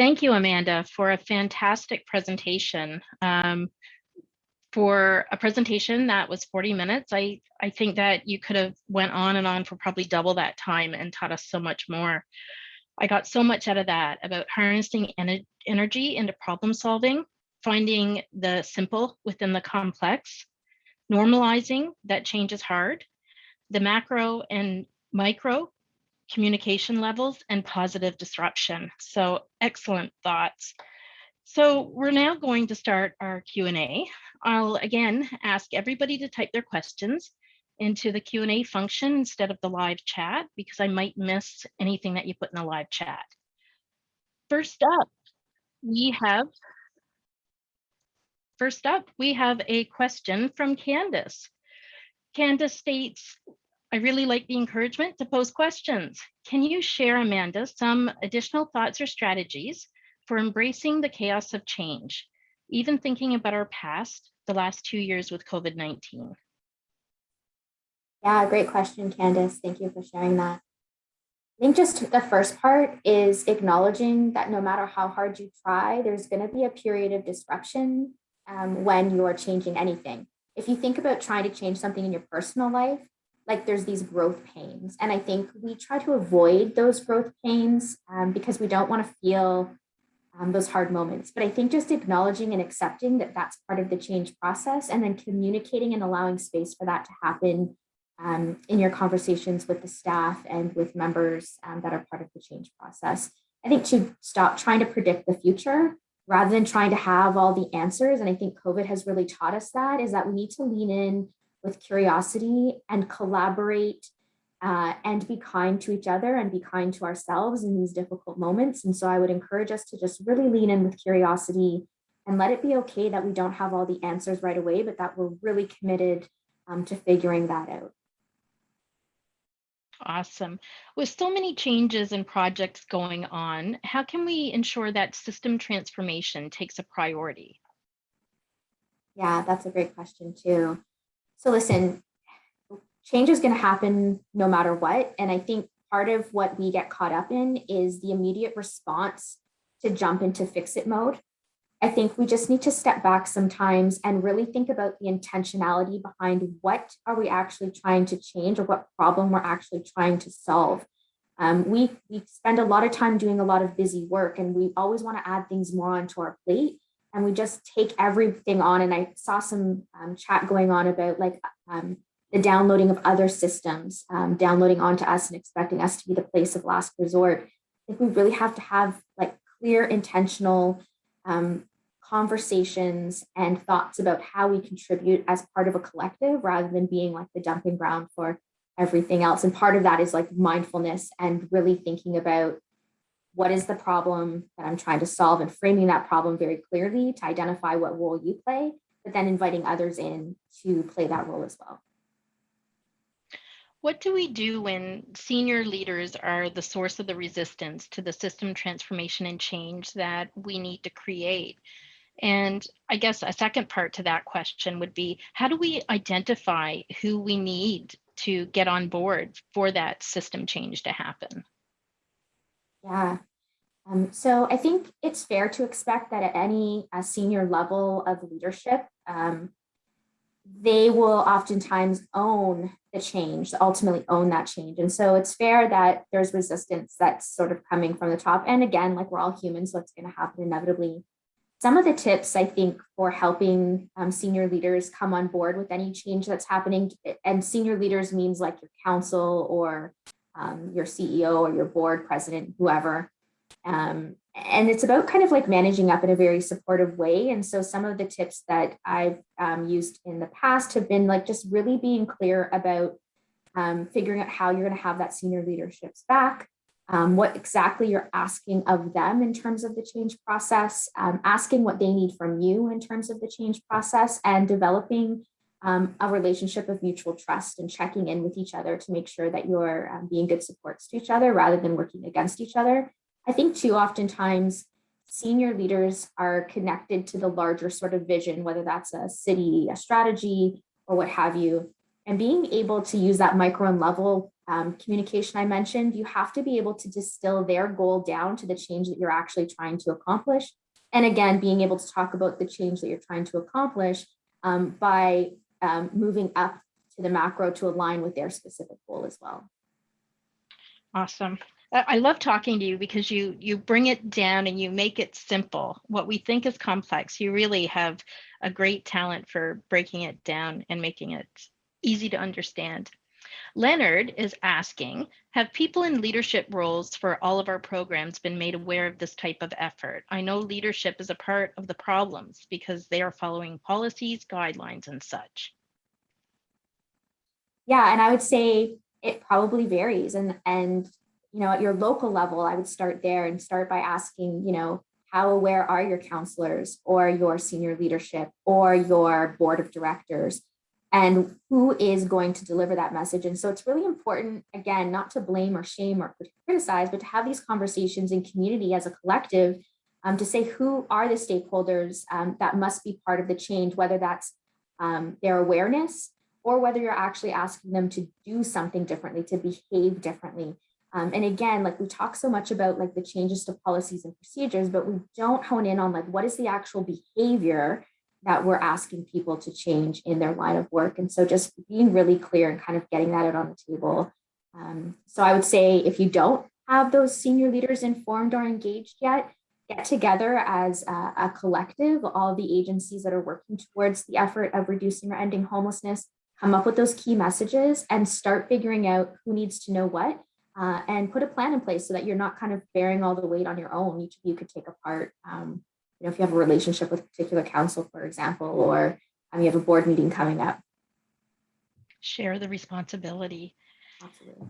Thank you, Amanda, for a fantastic presentation. For a presentation that was 40 minutes, I think that you could have went on and on for probably double that time and taught us so much more. I got so much out of that about harnessing energy into problem solving, finding the simple within the complex, normalizing that change is hard, the macro and micro communication levels, and positive disruption. So excellent thoughts. So we're now going to start our Q&A. I'll again ask everybody to type their questions into the Q&A function instead of the live chat, because I might miss anything that you put in the live chat. First up, we have a question from Candace. Candace states, I really like the encouragement to pose questions. Can you share, Amanda, some additional thoughts or strategies for embracing the chaos of change, even thinking about our past, the last 2 years with COVID-19? Yeah, great question, Candace. Thank you for sharing that. I think just the first part is acknowledging that no matter how hard you try, there's going to be a period of disruption when you're changing anything. If you think about trying to change something in your personal life, like there's these growth pains. And I think we try to avoid those growth pains because we don't want to feel those hard moments. But I think just acknowledging and accepting that that's part of the change process, and then communicating and allowing space for that to happen in your conversations with the staff and with members that are part of the change process. I think to stop trying to predict the future rather than trying to have all the answers. And I think COVID has really taught us that, is that we need to lean in with curiosity and collaborate and be kind to each other and be kind to ourselves in these difficult moments. And so I would encourage us to just really lean in with curiosity and let it be okay that we don't have all the answers right away, but that we're really committed to figuring that out. Awesome. With so many changes and projects going on, how can we ensure that system transformation takes a priority? Yeah, that's a great question too. So listen, change is going to happen no matter what. And I think part of what we get caught up in is the immediate response to jump into fix-it mode. I think we just need to step back sometimes and really think about the intentionality behind what are we actually trying to change, or what problem we're actually trying to solve. We spend a lot of time doing a lot of busy work, and we always want to add things more onto our plate, and we just take everything on. And I saw some chat going on about the downloading of other systems, downloading onto us and expecting us to be the place of last resort. I think we really have to have clear, intentional conversations and thoughts about how we contribute as part of a collective, rather than being like the dumping ground for everything else. And part of that is mindfulness and really thinking about what is the problem that I'm trying to solve, and framing that problem very clearly to identify what role you play, but then inviting others in to play that role as well. What do we do when senior leaders are the source of the resistance to the system transformation and change that we need to create? And I guess a second part to that question would be, how do we identify who we need to get on board for that system change to happen? Yeah. So I think it's fair to expect that at any senior level of leadership, they will oftentimes own the change, ultimately own that change. And so it's fair that there's resistance that's sort of coming from the top. And again, we're all human, so it's going to happen inevitably. Some of the tips, I think, for helping senior leaders come on board with any change that's happening, and senior leaders means your council or your CEO or your board president, whoever. And it's about kind of managing up in a very supportive way. And so some of the tips that I've used in the past have been just really being clear about figuring out how you're going to have that senior leadership's back, what exactly you're asking of them in terms of the change process, asking what they need from you in terms of the change process, and developing a relationship of mutual trust and checking in with each other to make sure that you're being good supports to each other rather than working against each other. I think too oftentimes senior leaders are connected to the larger sort of vision, whether that's a city, a strategy, or what have you. And being able to use that micro and level communication I mentioned, you have to be able to distill their goal down to the change that you're actually trying to accomplish. And again, being able to talk about the change that you're trying to accomplish by moving up to the macro to align with their specific goal as well. Awesome. I love talking to you because you bring it down and you make it simple. What we think is complex, you really have a great talent for breaking it down and making it easy to understand. Leonard is asking, have people in leadership roles for all of our programs been made aware of this type of effort? I know leadership is a part of the problems because they are following policies, guidelines, and such. Yeah, and I would say it probably varies. And at your local level, I would start there and start by asking, how aware are your counselors or your senior leadership or your board of directors? And who is going to deliver that message? And so it's really important, again, not to blame or shame or criticize, but to have these conversations in community as a collective to say who are the stakeholders that must be part of the change, whether that's their awareness or whether you're actually asking them to do something differently, to behave differently. And again, like we talk so much about like the changes to policies and procedures, but we don't hone in on like what is the actual behavior that we're asking people to change in their line of work. And so just being really clear and kind of getting that out on the table. So I would say if you don't have those senior leaders informed or engaged yet, get together as a collective, all the agencies that are working towards the effort of reducing or ending homelessness, come up with those key messages and start figuring out who needs to know what and put a plan in place so that you're not kind of bearing all the weight on your own. Each of you could take a part. If you have a relationship with a particular council, for example, or you have a board meeting coming up. Share the responsibility. Absolutely.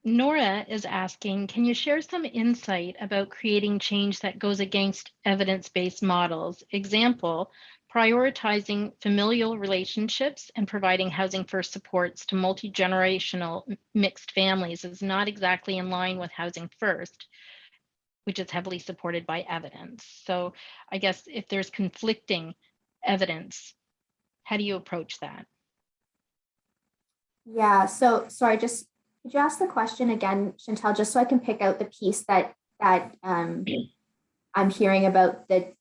Nora is asking, can you share some insight about creating change that goes against evidence-based models? Example, prioritizing familial relationships and providing housing first supports to multi-generational mixed families is not exactly in line with housing first, which is heavily supported by evidence. So I guess if there's conflicting evidence, how do you approach that? Yeah, so sorry, just could you ask the question again, Chantel, just so I can pick out the piece that I'm hearing about the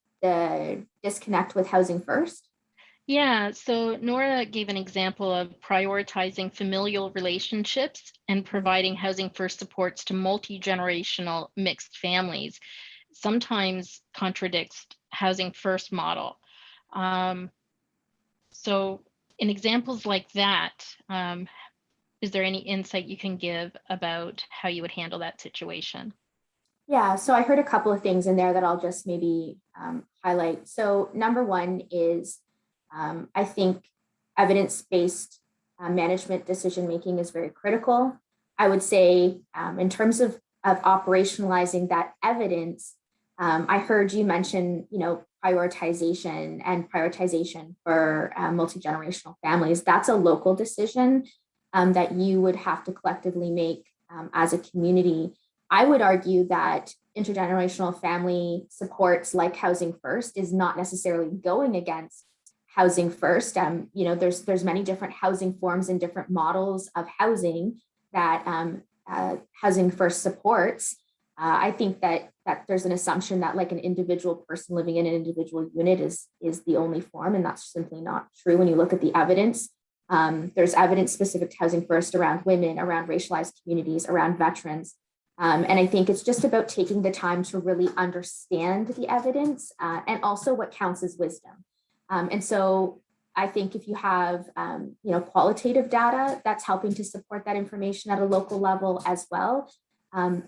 disconnect with housing first? Yeah, so Nora gave an example of prioritizing familial relationships and providing housing first supports to multi-generational mixed families. Sometimes contradicts housing first model. So in examples like that, is there any insight you can give about how you would handle that situation? Yeah, so I heard a couple of things in there that I'll just maybe highlight. So number one is I think evidence-based management decision-making is very critical. I would say in terms of operationalizing that evidence, I heard you mention, prioritization for multi-generational families. That's a local decision that you would have to collectively make as a community. I would argue that intergenerational family supports like Housing First is not necessarily going against Housing First. There's many different housing forms and different models of housing that Housing First supports. I think that there's an assumption that like an individual person living in an individual unit is the only form, and that's simply not true when you look at the evidence. There's evidence specific to Housing First around women, around racialized communities, around veterans. And I think it's just about taking the time to really understand the evidence and also what counts as wisdom. And so I think if you have, qualitative data that's helping to support that information at a local level as well,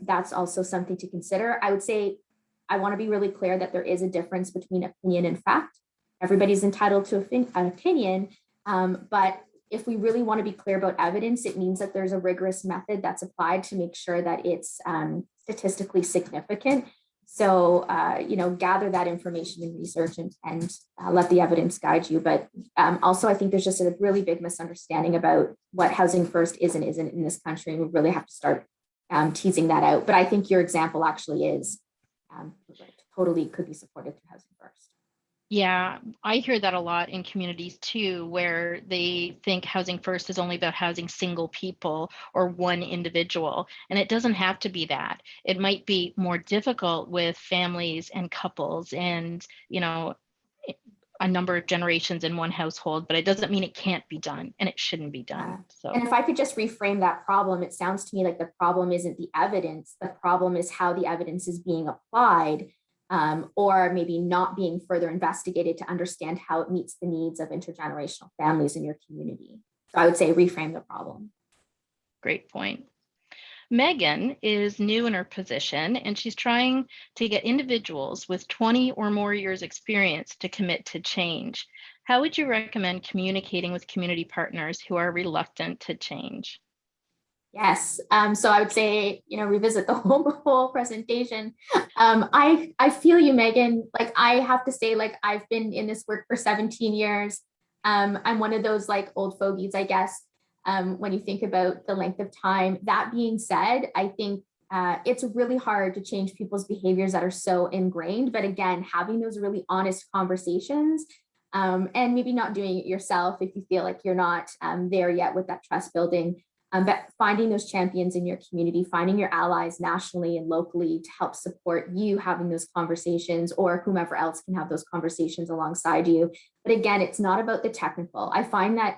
that's also something to consider. I would say I want to be really clear that there is a difference between opinion and fact. Everybody's entitled to an opinion, but if we really want to be clear about evidence, it means that there's a rigorous method that's applied to make sure that it's statistically significant. So, gather that information and research and let the evidence guide you. But also, I think there's just a really big misunderstanding about what Housing First is and isn't in this country. And we really have to start teasing that out. But I think your example actually is totally could be supported through Housing First. Yeah, I hear that a lot in communities too, where they think housing first is only about housing single people or one individual. And it doesn't have to be that. It might be more difficult with families and couples and, a number of generations in one household, but it doesn't mean it can't be done and it shouldn't be done. And So, if I could just reframe that problem, it sounds to me like the problem isn't the evidence. The problem is how the evidence is being applied, or maybe not being further investigated to understand how it meets the needs of intergenerational families in your community. So I would say reframe the problem. great point. Megan is new in her position and she's trying to get individuals with 20 or more years experience to commit to change. How would you recommend communicating with community partners who are reluctant to change? Yes. So I would say, revisit the whole presentation. I feel you, Megan. Like I have to say, like I've been in this work for 17 years. I'm one of those like old fogies, I guess. When you think about the length of time. That being said, I think it's really hard to change people's behaviors that are so ingrained. But again, having those really honest conversations, and maybe not doing it yourself if you feel like you're not there yet with that trust building. But finding those champions in your community, finding your allies nationally and locally to help support you having those conversations, or whomever else can have those conversations alongside you. But again, it's not about the technical. I find that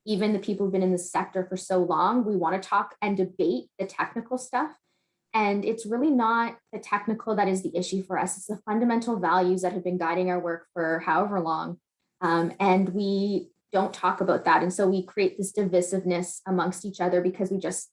even the people who've been in the sector for so long, we want to talk and debate the technical stuff. And it's really not the technical that is the issue for us. It's the fundamental values that have been guiding our work for however long. And we don't talk about that. And so we create this divisiveness amongst each other because we just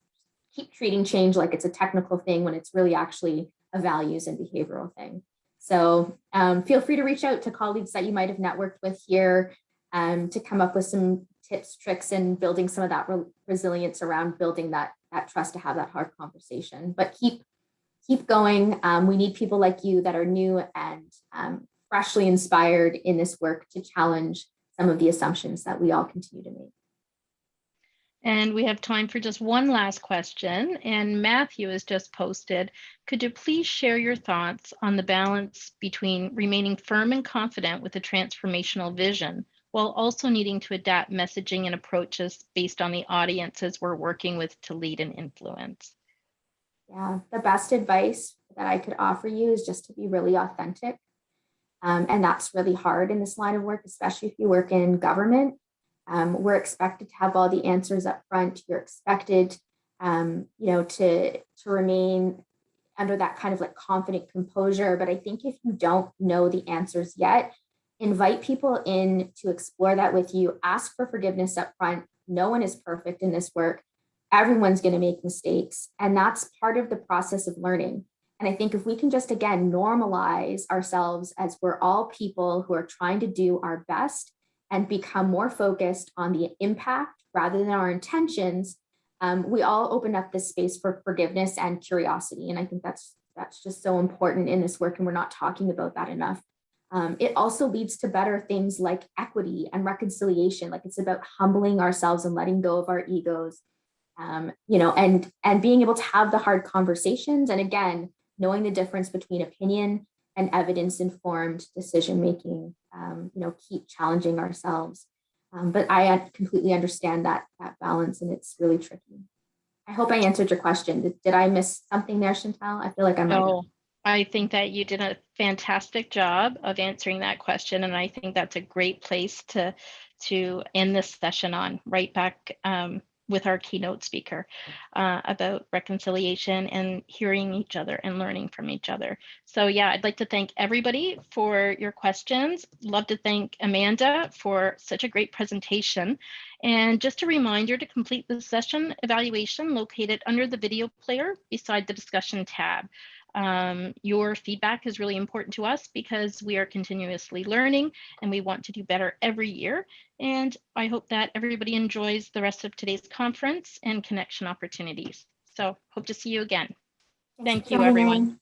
keep treating change like it's a technical thing when it's really actually a values and behavioral thing. So feel free to reach out to colleagues that you might have networked with here to come up with some tips, tricks, and building some of that resilience around building that trust to have that hard conversation. But keep going. We need people like you that are new and freshly inspired in this work to challenge some of the assumptions that we all continue to make. And we have time for just one last question. And Matthew has just posted, could you please share your thoughts on the balance between remaining firm and confident with a transformational vision while also needing to adapt messaging and approaches based on the audiences we're working with to lead and influence? Yeah, the best advice that I could offer you is just to be really authentic. And that's really hard in this line of work, especially if you work in government. We're expected to have all the answers up front. You're expected, to remain under that kind of like confident composure. But I think if you don't know the answers yet, invite people in to explore that with you. Ask for forgiveness up front. No one is perfect in this work. Everyone's going to make mistakes, and that's part of the process of learning. And I think if we can just, again, normalize ourselves as we're all people who are trying to do our best and become more focused on the impact rather than our intentions, we all open up this space for forgiveness and curiosity. And I think that's just so important in this work, and we're not talking about that enough. It also leads to better things like equity and reconciliation. Like it's about humbling ourselves and letting go of our egos, and being able to have the hard conversations. And again, knowing the difference between opinion and evidence-informed decision making. Keep challenging ourselves. But I completely understand that balance, and it's really tricky. I hope I answered your question. Did I miss something there, Chantal? I feel like I might have. No, I think that you did a fantastic job of answering that question. And I think that's a great place to end this session on, right back with our keynote speaker about reconciliation and hearing each other and learning from each other. So yeah, I'd like to thank everybody for your questions. Love to thank Amanda for such a great presentation. And just a reminder to complete the session evaluation located under the video player beside the discussion tab. Your feedback is really important to us because we are continuously learning and we want to do better every year. And I hope that everybody enjoys the rest of today's conference and connection opportunities. So hope to see you again. Thank you, everyone.